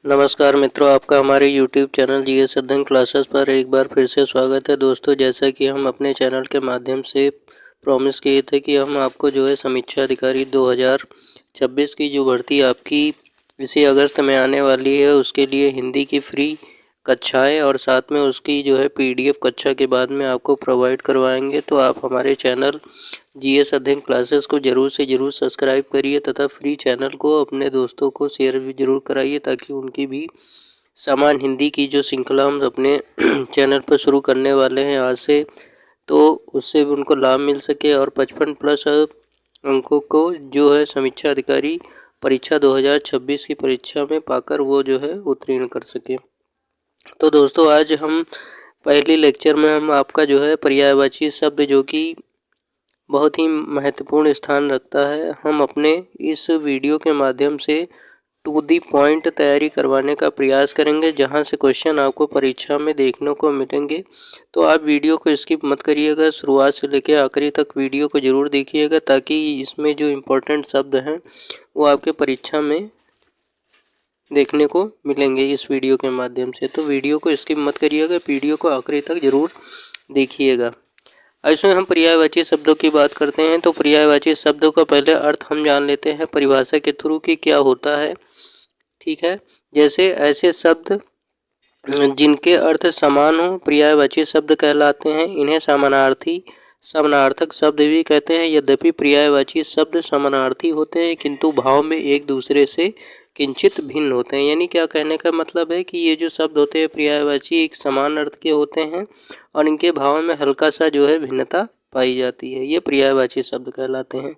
नमस्कार मित्रों, आपका हमारे YouTube चैनल जीएस अध्ययन क्लासेस पर एक बार फिर से स्वागत है। दोस्तों, जैसा कि हम अपने चैनल के माध्यम से प्रॉमिस किए थे कि हम आपको जो है समीक्षा अधिकारी 2026 की जो भर्ती आपकी इसी अगस्त में आने वाली है, उसके लिए हिंदी की फ्री कक्षाएं और साथ में उसकी जो है PDF कक्षा के बाद में आपको प्रोवाइड करवाएंगे। तो आप हमारे चैनल जीएस अध्ययन क्लासेस को ज़रूर से ज़रूर सब्सक्राइब करिए तथा फ्री चैनल को अपने दोस्तों को शेयर भी ज़रूर कराइए, ताकि उनकी भी समान हिंदी की जो श्रृंखला हम अपने चैनल पर शुरू करने वाले हैं आज से, तो उससे भी उनको लाभ मिल सके और 55+ अंकों को जो है समीक्षा अधिकारी परीक्षा 2026 की परीक्षा में पाकर वो जो है उत्तीर्ण कर सके। तो दोस्तों, आज हम पहले लेक्चर में हम आपका जो है पर्यायवाची शब्द, जो कि बहुत ही महत्वपूर्ण स्थान रखता है, हम अपने इस वीडियो के माध्यम से टू दी पॉइंट तैयारी करवाने का प्रयास करेंगे, जहां से क्वेश्चन आपको परीक्षा में देखने को मिलेंगे। तो आप वीडियो को स्किप मत करिएगा, शुरुआत से लेकर आखिरी तक वीडियो को ज़रूर देखिएगा, ताकि इसमें जो इम्पोर्टेंट शब्द हैं वो आपके परीक्षा में देखने को मिलेंगे इस वीडियो के माध्यम से। तो वीडियो को स्किप मत करिएगा, वीडियो को आखिरी तक ज़रूर देखिएगा। इसमें हम पर्यायवाची शब्दों की बात करते हैं। तो पर्यायवाची शब्दों का पहले अर्थ हम जान लेते हैं परिभाषा के थ्रू कि क्या होता है। ठीक है, जैसे ऐसे शब्द जिनके अर्थ समान हो पर्यायवाची शब्द कहलाते हैं। इन्हें समानार्थी समानार्थक शब्द भी कहते हैं। यद्यपि पर्यायवाची शब्द समानार्थी होते हैं, किंतु भाव में एक दूसरे से किंचित भिन्न होते हैं। यानी क्या कहने का मतलब है कि ये जो शब्द होते हैं पर्यायवाची एक समान अर्थ के होते हैं और इनके भाव में हल्का सा जो है भिन्नता पाई जाती है। ये पर्यायवाची शब्द कहलाते हैं।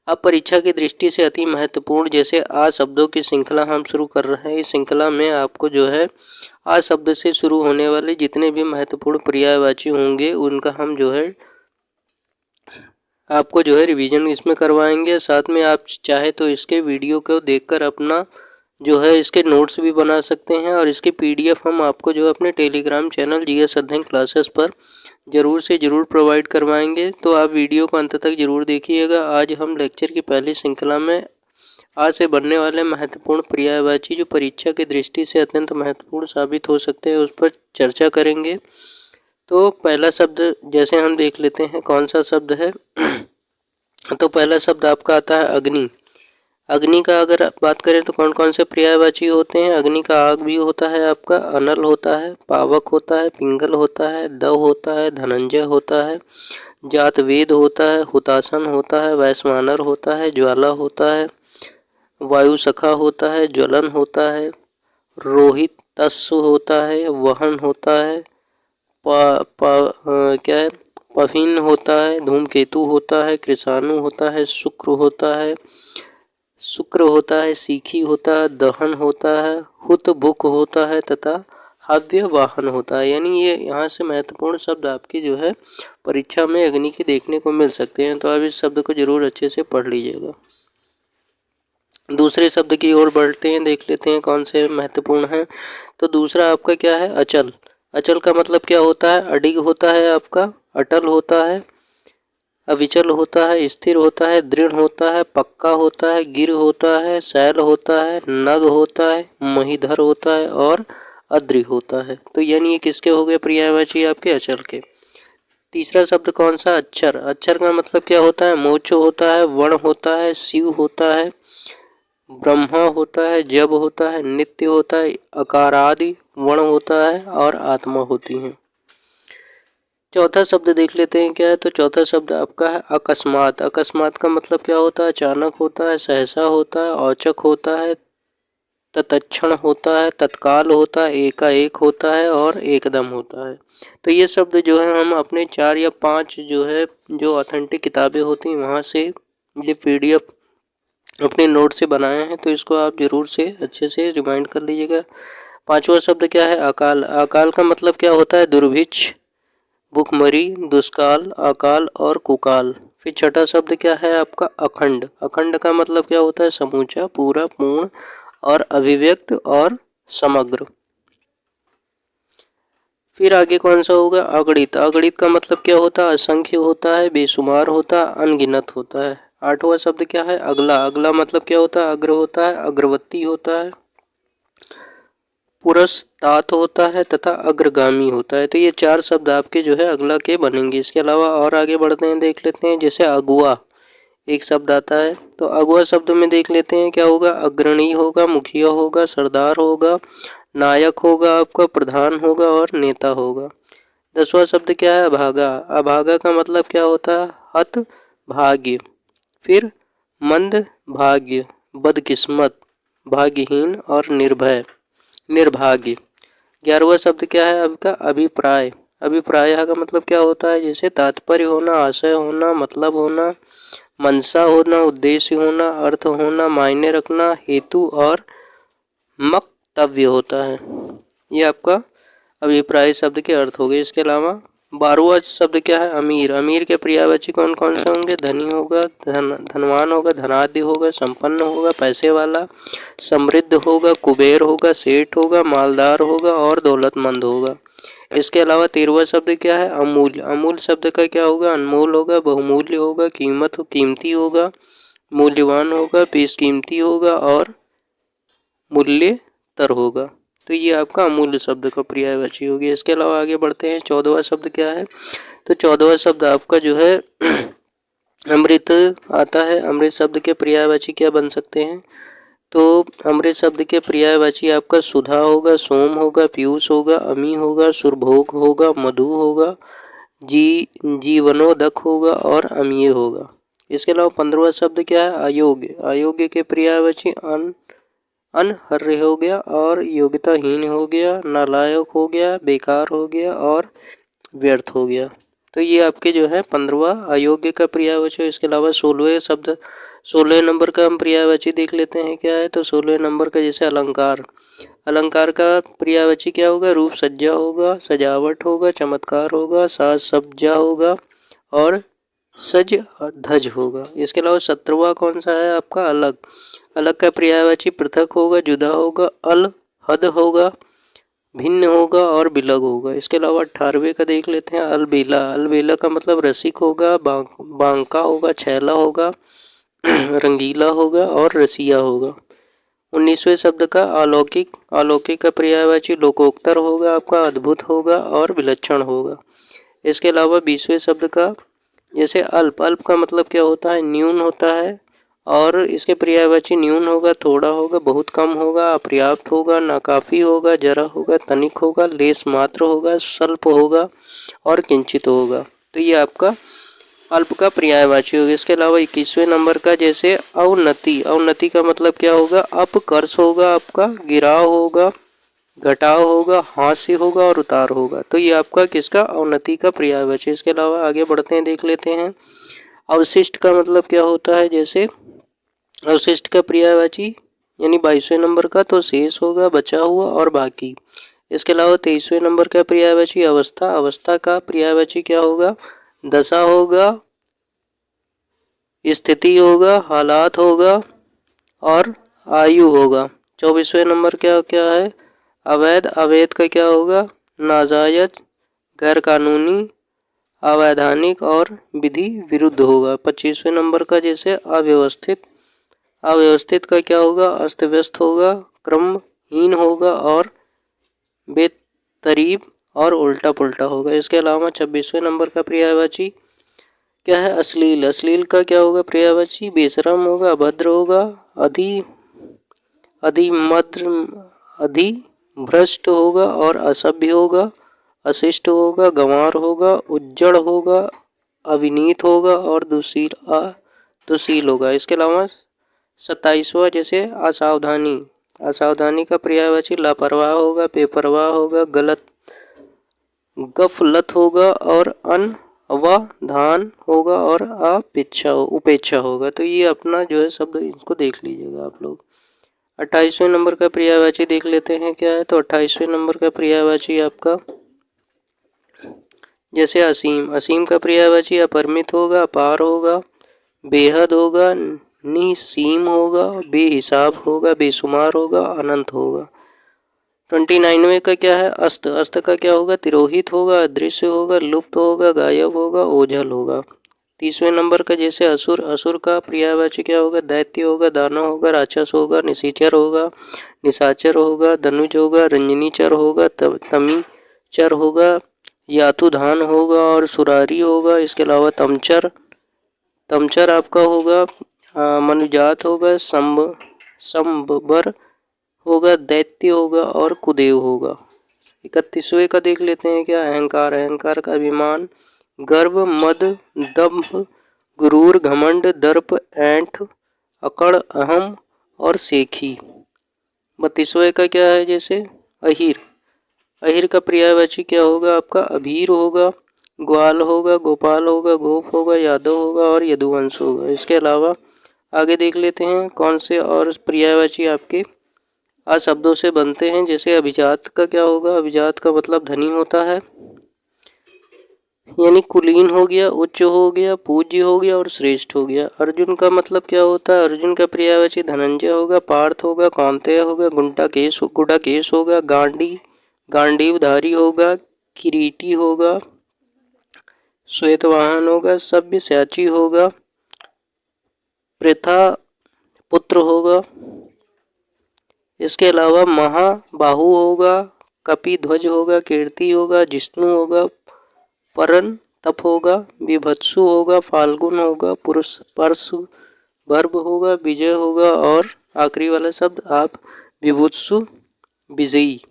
अब परीक्षा की दृष्टि से अति महत्वपूर्ण, जैसे आ शब्दों की श्रृंखला हम शुरू कर रहे हैं। इस श्रृंखला में आपको जो है आ शब्द से शुरू होने वाले जितने भी महत्वपूर्ण पर्यायवाची होंगे उनका हम जो है आपको जो है रिवीजन इसमें करवाएंगे। साथ में आप चाहे तो इसके वीडियो को देखकर अपना जो है इसके नोट्स भी बना सकते हैं और इसके PDF हम आपको जो है अपने टेलीग्राम चैनल जीएस अध्ययन क्लासेस पर ज़रूर से ज़रूर प्रोवाइड करवाएंगे। तो आप वीडियो को अंत तक ज़रूर देखिएगा। आज हम लेक्चर की पहली श्रृंखला में आज से बनने वाले महत्वपूर्ण पर्यायवाची जो परीक्षा की दृष्टि से अत्यंत महत्वपूर्ण साबित हो सकते हैं उस पर चर्चा करेंगे। तो पहला शब्द जैसे हम देख लेते हैं कौन सा शब्द है। तो पहला शब्द आपका आता है अग्नि। अग्नि का अगर बात करें तो कौन कौन से पर्यायवाची होते हैं। अग्नि का आग भी होता है, आपका अनल होता है, पावक होता है, पिंगल होता है, दव होता है, धनंजय होता है, जातवेद होता है, हुतासन होता है, वैश्वानर होता है, ज्वाला होता है, वायु सखा होता है, ज्वलन होता है, रोहित तस्व होता है, वहन होता है, क्या है पफिन होता है, धूमकेतु होता है, कृषाणु होता है, शुक्र होता है, सीखी होता है, दहन होता है, हुत भुक होता है तथा हव्य वाहन होता है। यानी ये यहाँ से महत्वपूर्ण शब्द आपके जो है परीक्षा में अग्नि के देखने को मिल सकते हैं। तो आप इस शब्द को जरूर अच्छे से पढ़ लीजिएगा। दूसरे शब्द की ओर बढ़ते हैं, देख लेते हैं कौन से महत्वपूर्ण हैं। तो दूसरा आपका क्या है, अचल। अचल का मतलब क्या होता है, अडिग होता है, आपका अटल होता है, अविचल होता है, स्थिर होता है, दृढ़ होता है, पक्का होता है, गिर होता है, शैल होता है, नग होता है, महीधर होता है और अद्रि होता है। तो यानी ये किसके हो गए पर्यायवाची, आपके अचल के। तीसरा शब्द कौन सा, अक्षर। अक्षर का मतलब क्या होता है, मोक्ष होता है, वर्ण होता है, शिव होता है, ब्रह्मा होता है, जब होता है, नित्य होता है, अकारादि वर्ण होता है और आत्मा होती है। चौथा शब्द देख लेते हैं क्या है। तो चौथा शब्द आपका है अकस्मात। अकस्मात का मतलब क्या होता है, अचानक होता है, सहसा होता है, औचक होता है, तत्क्षण होता है, तत्काल होता है, एकाएक होता है और एकदम होता है। तो ये शब्द जो है हम अपने 4 या 5 जो है जो ऑथेंटिक किताबें होती हैं वहाँ से ये PDF अपने नोट से बनाए हैं, तो इसको आप जरूर से अच्छे से रिमाइंड कर लीजिएगा। पांचवा शब्द क्या है, अकाल। अकाल का मतलब क्या होता है, दुर्भिक्ष, भूखमरी, दुष्काल, अकाल और कुकाल। फिर छठा शब्द क्या है आपका, अखंड। अखंड का मतलब क्या होता है, समूचा, पूरा, पूर्ण और अभिव्यक्त और समग्र। फिर आगे कौन सा होगा, अगणित। अगणित का मतलब क्या होता है, असंख्य होता है, बेशुमार होता है, अनगिनत होता है। आठवां शब्द क्या है, अगला। अगला मतलब क्या होता है, अग्र होता है, अग्रवर्ती होता है, पुरस्तात होता है तथा अग्रगामी होता है। तो ये 4 शब्द आपके जो है अगला के बनेंगे। इसके अलावा और आगे बढ़ते हैं, देख लेते हैं। जैसे अगुआ एक शब्द आता है, तो अगुआ शब्द में देख लेते हैं क्या होगा। अग्रणी होगा, मुखिया होगा, सरदार होगा, नायक होगा, आपका प्रधान होगा और नेता होगा। 10वां शब्द क्या है। अभागा। अभागा का मतलब क्या होता है। हत भाग्य। फिर मंद भाग्य, बदकिस्मत, भाग्यहीन और निर्भय, निर्भाग्य। 11वां शब्द क्या है आपका। अभिप्राय। अभिप्राय का मतलब क्या होता है। जैसे तात्पर्य होना, आशय होना, मतलब होना, मंशा होना, उद्देश्य होना, अर्थ होना, मायने रखना, हेतु और मक्तव्य होता है। ये आपका अभिप्राय शब्द के अर्थ हो गए। इसके अलावा 12वां शब्द क्या है। अमीर। अमीर के पर्यायवाची कौन कौन से होंगे। धनी होगा, धनवान होगा, धनाढ्य होगा, संपन्न होगा, पैसे वाला, समृद्ध होगा, कुबेर होगा, सेठ होगा, मालदार होगा और दौलतमंद होगा। इसके अलावा 13वां शब्द क्या है। अमूल्य। अमूल्य शब्द का क्या होगा। अनमोल होगा, बहुमूल्य होगा, कीमती होगा, मूल्यवान होगा, बेशकीमती होगा और मूल्यतर होगा। तो ये आपका अमूल्य शब्द का पर्यायवाची हो गया। इसके अलावा आगे बढ़ते हैं। 14वां शब्द क्या है। तो 14वां शब्द आपका जो है अमृत आता है। अमृत शब्द के पर्यायवाची क्या बन सकते हैं। तो अमृत शब्द के पर्यायवाची आपका सुधा होगा, सोम होगा, पीयूष होगा, अमी होगा, सुरभोग होगा, मधु होगा, जीवनोदक होगा और अमीय होगा। इसके अलावा 15वां शब्द क्या है। अयोग्य। अयोग्य के पर्यायवाची अनहर्य हो गया और योग्यताहीन हो गया, नालायक हो गया, बेकार हो गया और व्यर्थ हो गया। तो ये आपके जो है 15वां अयोग्य का पर्यायवाची। इसके अलावा 16वें शब्द, 16 नंबर का हम पर्यायवाची देख लेते हैं क्या है। तो 16 नंबर का जैसे अलंकार। अलंकार का पर्यायवाची क्या होगा। रूप सज्जा होगा, सजावट होगा, चमत्कार होगा, साज सज्जा होगा और सज धज होगा। इसके अलावा 17वां कौन सा है आपका। अलग। अलग का पर्यायवाची पृथक होगा, जुदा होगा, अलहद होगा, भिन्न होगा और बिलग होगा। इसके अलावा 18वें का देख लेते हैं। अलबेला। अलबेला का मतलब रसिक होगा, बांका होगा, छैला होगा, रंगीला होगा और रसिया होगा। 19वें शब्द का अलौकिक। अलौकिक का पर्यायवाची लोकोत्तर होगा, आपका अद्भुत होगा और विलक्षण होगा। इसके अलावा 20वें शब्द का जैसे अल्प। अल्प का मतलब क्या होता है। न्यून होता है और इसके पर्यायवाची न्यून होगा, थोड़ा होगा, बहुत कम होगा, अपर्याप्त होगा, नाकाफी होगा, जरा होगा, तनिक होगा, लेस मात्र होगा, स्वल्प होगा और किंचित होगा। तो ये आपका अल्प का पर्यायवाची होगा। इसके अलावा 21वें नंबर का जैसे अवनति। अवनति का मतलब क्या होगा। अपकर्ष होगा, आपका गिराव होगा, घटाव होगा, हास्य होगा और उतार होगा। तो ये आपका किसका अवनति का पर्यायवाची। इसके अलावा आगे बढ़ते हैं, देख लेते हैं। अवशिष्ट का मतलब क्या होता है। जैसे अवशिष्ट का पर्यायवाची यानी 22वें नंबर का तो शेष होगा, बचा हुआ और बाकी। इसके अलावा 23वें नंबर का पर्यायवाची अवस्था। अवस्था का पर्यायवाची क्या होगा। दशा होगा, स्थिति होगा, हालात होगा और आयु होगा। 24वें नंबर क्या क्या है। अवैध। अवैध का क्या होगा। नाजायज, गैर कानूनी, अवैधानिक और विधि विरुद्ध होगा। 25वें नंबर का जैसे अव्यवस्थित। अव्यवस्थित का क्या होगा। अस्त व्यस्त होगा, क्रमहीन होगा और बेतरीब और उल्टा पुल्टा होगा। इसके अलावा 26वें नंबर का पर्यायवाची क्या है। अश्लील। अश्लील का क्या होगा पर्यायवाची। बेशरम होगा, अभद्र होगा, अधिभ्रष्ट होगा और असभ्य होगा, अशिष्ट होगा, गंवार होगा, उज्जड़ होगा, अविनीत होगा और दुशील होगा। इसके अलावा 27वां जैसे असावधानी। असावधानी का पर्यायवाची लापरवाह होगा, बेपरवाह होगा, गफलत होगा और अनवधान होगा और उपेक्षा होगा। तो ये अपना जो है शब्द इसको देख लीजिएगा आप लोग। 28वें नंबर का पर्यायवाची देख लेते हैं क्या है। तो 28वें नंबर का पर्यायवाची आपका जैसे असीम। असीम का पर्यायवाची अपरिमित होगा, अपार होगा, बेहद होगा, निसीम होगा, बेहिसाब होगा, बेशुमार होगा, अनंत होगा। 29वें का क्या है। अस्त। अस्त का क्या होगा। तिरोहित होगा, अदृश्य होगा, लुप्त होगा, गायब होगा, ओझल होगा। 30वें नंबर का जैसे असुर, असुर का पर्यायवाची क्या होगा? दैत्य होगा, दानव होगा, राक्षस होगा, निशाचर होगा, निशाचर होगा, धनुज होगा, रंजनीचर होगा, तमीचर होगा, यातुधान होगा और सुरारी होगा। इसके अलावा तमचर, तमचर आपका होगा, मनुजात होगा, संबर होगा, दैत्य होगा और कुदेव होगा। 31वें का देख लेते हैं क्या? अहंकार, अहंकार का अभिमान, गर्व, मद, दंभ, गुरूर, घमंड, दर्प, ऐंठ, अकड़, अहम और सेखी। 32वें का क्या है? जैसे अहिर, अहिर का पर्यायवाची क्या होगा आपका? अभीर होगा, ग्वाल होगा, गोपाल होगा, गोप होगा, यादव होगा और यदुवंश होगा। इसके अलावा आगे देख लेते हैं कौन से और पर्यायवाची आपके आ शब्दों से बनते हैं। जैसे अभिजात का क्या होगा? अभिजात का मतलब धनी होता है, यानी कुलीन हो गया, उच्च हो गया, पूज्य हो गया और श्रेष्ठ हो गया। अर्जुन का मतलब क्या होता है? अर्जुन का पर्यायवाची धनंजय होगा, पार्थ होगा, कौंतेय होगा, गुडाकेश होगा, गांडीवधारी होगा, किरीटी होगा, श्वेतवाहन होगा, सब्यसाची होगा, प्रथा पुत्र होगा। इसके अलावा महाबाहु होगा, कपिध्वज होगा, कीर्ति होगा, जिष्णु होगा, परन तप होगा, विभत्सु होगा, फाल्गुन होगा, पुरुष परशु भर्व होगा, विजय होगा और आखिरी वाला शब्द आप विभुत्सु विजयी।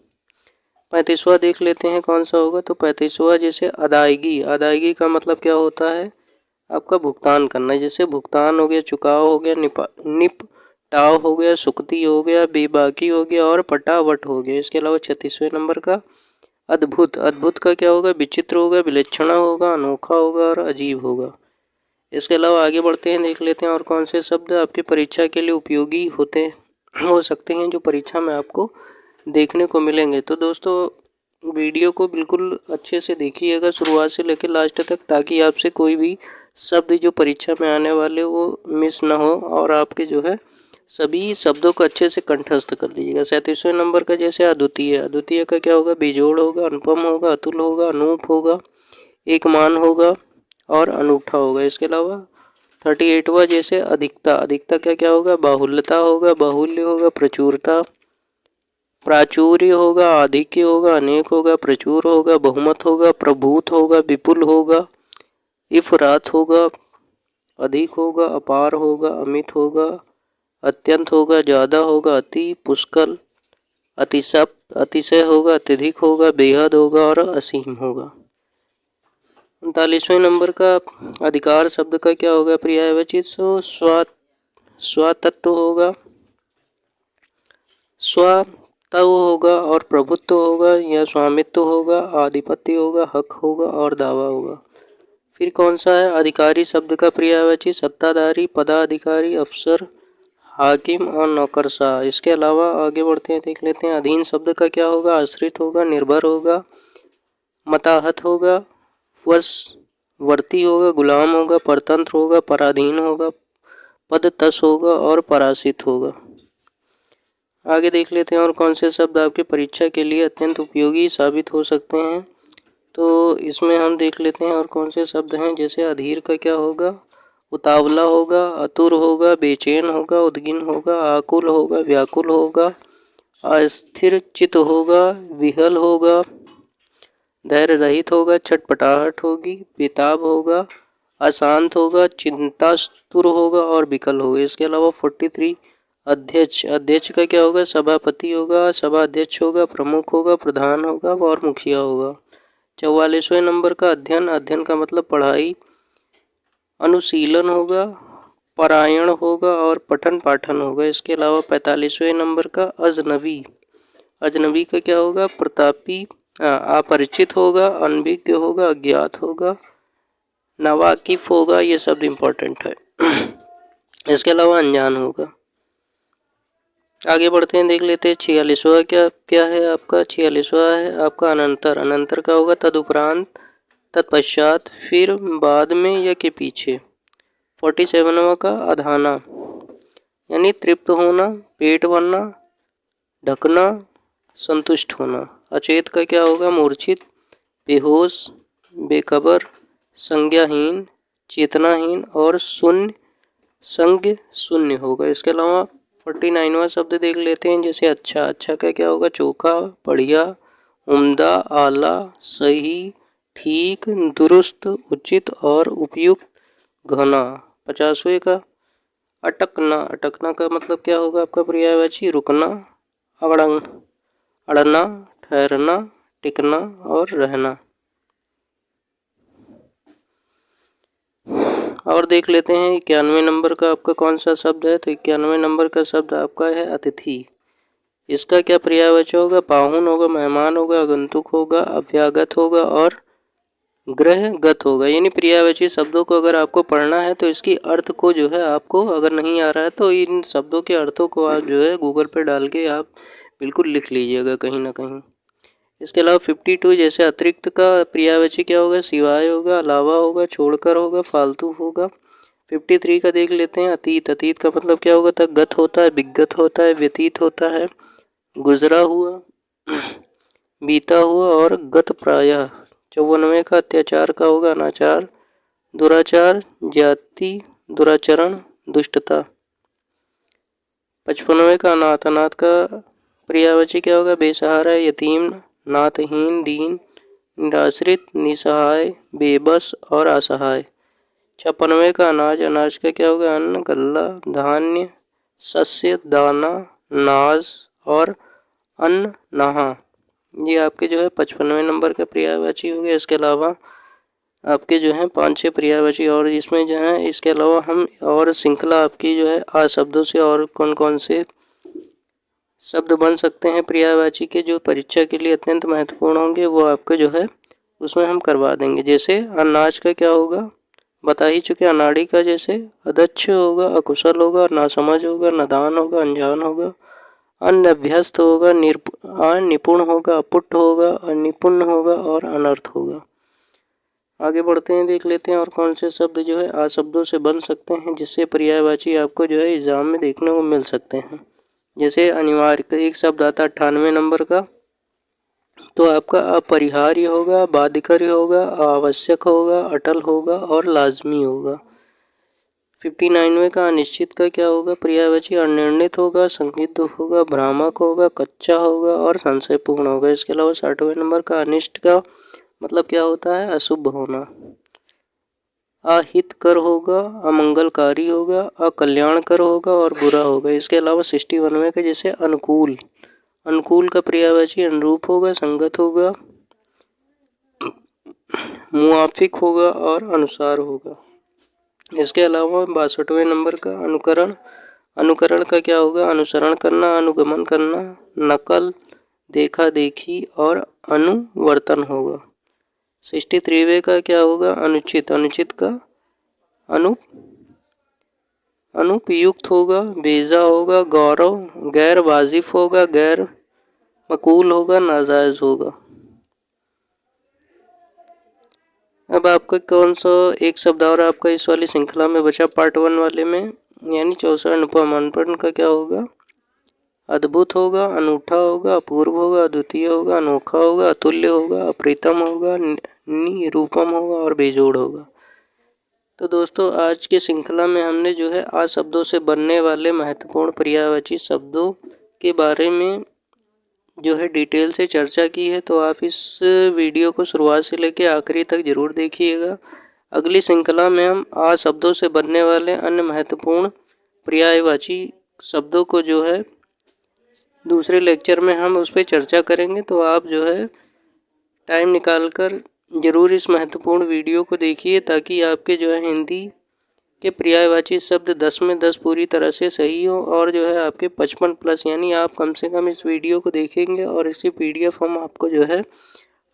35वां देख लेते हैं कौन सा होगा? तो 35वां जैसे अदायगी, अदायगी का मतलब क्या होता है? आपका भुगतान करना। जैसे भुगतान हो गया, चुकाव हो गया, निपटाव हो गया, सुक्ति हो गया, बेबाकी हो गया और पटावट हो गया। इसके अलावा 36वें नंबर का अद्भुत, अद्भुत का क्या होगा? विचित्र होगा, विलक्षण होगा, अनोखा होगा और अजीब होगा। इसके अलावा आगे बढ़ते हैं, देख लेते हैं और कौन से शब्द आपकी परीक्षा के लिए उपयोगी हो सकते हैं, जो परीक्षा में आपको देखने को मिलेंगे। तो दोस्तों वीडियो को बिल्कुल अच्छे से देखिएगा शुरुआत से लेकर लास्ट तक, ताकि आपसे कोई भी शब्द जो परीक्षा में आने वाले वो मिस ना हो और आपके जो है सभी शब्दों को अच्छे से कंठस्थ कर लीजिएगा। 37वें नंबर का जैसे अद्वितीय, अद्वितीय का क्या होगा? बेजोड़ होगा, अनुपम होगा, अतुल होगा, अनूप होगा, एकमान होगा और अनूठा होगा। इसके अलावा 38वां जैसे अधिकता, अधिकता का क्या होगा? बाहुल्यता होगा, बाहुल्य होगा, प्रचुरता, प्राचुर्य होगा, आधिक्य होगा, अनेक होगा, प्रचुर होगा, बहुमत होगा, प्रभूत होगा, विपुल होगा, इफरात होगा, अधिक होगा, अपार होगा, अमित होगा, अत्यंत होगा, ज़्यादा होगा, अति, पुष्कल, अतिशय होगा, अत्यधिक होगा, बेहद होगा और असीम होगा। 39वें नंबर का अधिकार शब्द का क्या होगा? पर्यायवाची स्वातत्व होगा, स्वतव होगा और प्रभुत्व होगा या स्वामित्व होगा, आधिपत्य होगा, हक होगा और दावा होगा। फिर कौन सा है? अधिकारी शब्द का पर्यायवाची सत्ताधारी, पदाधिकारी, अफसर, हाकिम और नौकरशाह। इसके अलावा आगे बढ़ते हैं, देख लेते हैं अधीन शब्द का क्या होगा? आश्रित होगा, निर्भर होगा, मताहत होगा, वशवर्ती होगा, गुलाम होगा, परतंत्र होगा, पराधीन होगा, पदतस होगा और परासित होगा। आगे देख लेते हैं और कौन से शब्द आपकी परीक्षा के लिए अत्यंत उपयोगी साबित हो सकते हैं। तो इसमें हम देख लेते हैं और कौन से शब्द हैं। जैसे अधीर का क्या होगा? उतावला होगा, आतुर होगा, बेचैन होगा, उद्विग्न होगा, आकुल होगा, व्याकुल होगा, अस्थिर चित्त होगा, विहल होगा, धैर्य रहित होगा, छटपटाहट होगी, बेताब होगा, अशांत होगा, चिंतातुर होगा और विकल होगा। इसके अलावा 43 अध्यक्ष, अध्यक्ष का क्या होगा? सभापति होगा, सभाध्यक्ष होगा, प्रमुख होगा, प्रधान होगा और मुखिया होगा। 44वें नंबर का अध्ययन, अध्ययन का मतलब पढ़ाई, अनुशीलन होगा, पारायण होगा और पठन पाठन होगा। इसके अलावा 45वें नंबर का अजनबी, अजनबी का क्या होगा? प्रतापी, अपरिचित होगा, अनभिज्ञ होगा, अज्ञात होगा, नवाकिफ होगा। ये शब्द इम्पोर्टेंट है। इसके अलावा अनजान होगा। आगे बढ़ते हैं, देख लेते हैं 46वां क्या है आपका? 46वां है आपका अनंतर, अनंतर का होगा तदुपरांत, तत्पश्चात, फिर, बाद में या के पीछे। 47वां का अधाना, यानी तृप्त होना, पेट भरना, ढकना, संतुष्ट होना। अचेत का क्या होगा? मूर्छित, बेहोश, बेखबर, संज्ञाहीन, चेतनाहीन और शून्य संज्ञ शून्य होगा। इसके अलावा 49वां शब्द देख लेते हैं, जैसे अच्छा। अच्छा का क्या होगा? चोखा, बढ़िया, उम्दा, आला, सही, ठीक, दुरुस्त, उचित और उपयुक्त, घना। 50वें का अटकना। अटकना का मतलब क्या होगा आपका पर्यायवाची? रुकना, अड़ंग, अड़ना, ठहरना, टिकना और रहना। और देख लेते हैं 91 नंबर का आपका कौन सा शब्द है। तो 91 नंबर का शब्द आपका है अतिथि। इसका क्या पर्यायवाची होगा? पाहुन होगा, मेहमान होगा, आगंतुक होगा, अभ्यागत होगा और ग्रहगत होगा। यानी पर्यायवाची शब्दों को अगर आपको पढ़ना है तो इसकी अर्थ को जो है आपको, अगर नहीं आ रहा है तो इन शब्दों के अर्थों को आप जो है गूगल पे डाल के आप बिल्कुल लिख लीजिएगा कहीं ना कहीं। इसके अलावा 52 जैसे अतिरिक्त का पर्यायवाची क्या होगा? सिवाय होगा, अलावा होगा, छोड़कर होगा, फालतू होगा। 53 का देख लेते हैं अतीत। अतीत का मतलब क्या होगा? तक गत होता है, विगत होता है, व्यतीत होता है, गुजरा हुआ, बीता हुआ और गत प्रायः। 54वें का अत्याचार का होगा अनाचार, दुराचार, जाति, दुराचरण, दुष्टता। 55वें का अनाथ। अनाथ का पर्यायवाची क्या होगा? बेसहारा, यतीम, नाथहीन, दीन, निराश्रित, निसहाय, बेबस और असहाय। 56वें का अनाज। अनाज का क्या होगा? अन्न, गल्ला, धान्य, शस्य, दाना, नाज और अन्न, नहा। ये आपके जो है 55वें नंबर का पर्यायवाची हो गया। इसके अलावा आपके जो है 5-6 पर्यायवाची और इसमें जो है, इसके अलावा हम और श्रृंखला आपकी जो है आ शब्दों से और कौन कौन से शब्द बन सकते हैं पर्यायवाची के, जो परीक्षा के लिए अत्यंत महत्वपूर्ण होंगे, वो आपके जो है उसमें हम करवा देंगे। जैसे अनाज का क्या होगा? बता ही चुके। अनाड़ी का जैसे अदक्ष होगा, अकुशल होगा, नासमझ होगा, नादान होगा, अनजान होगा, अनभ्यस्त होगा, अनिपुण होगा, अपुट होगा, अनिपुण होगा और अनर्थ होगा। आगे बढ़ते हैं, देख लेते हैं और कौन से शब्द जो है आ शब्दों से बन सकते हैं, जिससे पर्यायवाची आपको जो है एग्जाम में देखने को मिल सकते हैं। जैसे अनिवार्य का एक शब्द आता है 98 नंबर का, तो आपका अपरिहार्य होगा, बाध्यकारी होगा, आवश्यक होगा, अटल होगा और लाजमी होगा। 59वें का अनिश्चित का क्या होगा पर्यायवाची? अनिर्णित होगा, संदिग्ध होगा, भ्रामक होगा, कच्चा होगा और संशयपूर्ण होगा। इसके अलावा 60वें नंबर का अनिष्ट का मतलब क्या होता है? अशुभ होना। अहितकर होगा, अमंगलकारी होगा, अकल्याणकर होगा और बुरा होगा। इसके अलावा 61वें का जैसे अनुकूल। अनुकूल का पर्यायवाची अनुरूप होगा, संगत होगा, मुआफिक होगा और अनुसार होगा। इसके अलावा 62वें नंबर का अनुकरण। अनुकरण का क्या होगा? अनुसरण करना, अनुगमन करना, नकल, देखा देखी और अनुवर्तन होगा। 63वें का क्या होगा? अनुचित। अनुचित का अनुपयुक्त होगा, बेजा होगा, गौरव, गैर वाजिब होगा, गैर मकूल होगा, नाजायज होगा। अब आपका कौन सा एक शब्द और आपका इस वाली श्रृंखला में बचा पार्ट 1 वाले में, यानी 64 अनुपम। अनुपम का क्या होगा? अद्भुत होगा, अनूठा होगा, अपूर्व होगा, अद्वितीय होगा, अनोखा होगा, अतुल्य होगा, अप्रीतम होगा, निरूपम होगा और बेजोड़ होगा। तो दोस्तों आज के श्रृंखला में हमने जो है आ शब्दों से बनने वाले महत्वपूर्ण पर्यायवाची शब्दों के बारे में जो है डिटेल से चर्चा की है। तो आप इस वीडियो को शुरुआत से लेकर आखिरी तक जरूर देखिएगा। अगली श्रृंखला में हम आ शब्दों से बनने वाले अन्य महत्वपूर्ण पर्यायवाची शब्दों को जो है दूसरे लेक्चर में हम उस पर चर्चा करेंगे। तो आप जो है टाइम निकाल कर जरूर इस महत्वपूर्ण वीडियो को देखिए, ताकि आपके जो है हिंदी के पर्यायवाची शब्द 10 में 10 पूरी तरह से सही हो, और जो है आपके 55 प्लस, यानी आप कम से कम इस वीडियो को देखेंगे और इसकी PDF हम आपको जो है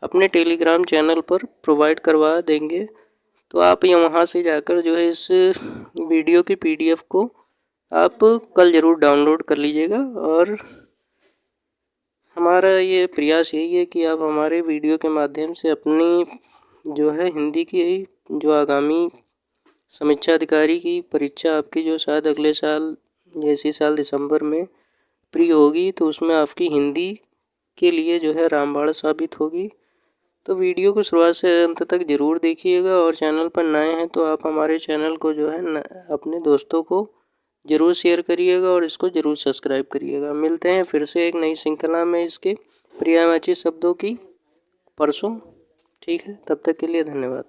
अपने टेलीग्राम चैनल पर प्रोवाइड करवा देंगे। तो आप वहाँ से जाकर जो है इस वीडियो की PDF को आप कल ज़रूर डाउनलोड कर लीजिएगा। और हमारा ये प्रयास यही है कि आप हमारे वीडियो के माध्यम से अपनी जो है हिंदी की जो आगामी समीक्षा अधिकारी की परीक्षा आपकी जो शायद अगले साल या इसी साल दिसंबर में प्री होगी, तो उसमें आपकी हिंदी के लिए जो है रामबाण साबित होगी। तो वीडियो को शुरुआत से अंत तक ज़रूर देखिएगा और चैनल पर नए हैं तो आप हमारे चैनल को जो है अपने दोस्तों को ज़रूर शेयर करिएगा और इसको ज़रूर सब्सक्राइब करिएगा। मिलते हैं फिर से एक नई श्रृंखला में इसके पर्यायवाची शब्दों की परसों। ठीक है, तब तक के लिए धन्यवाद।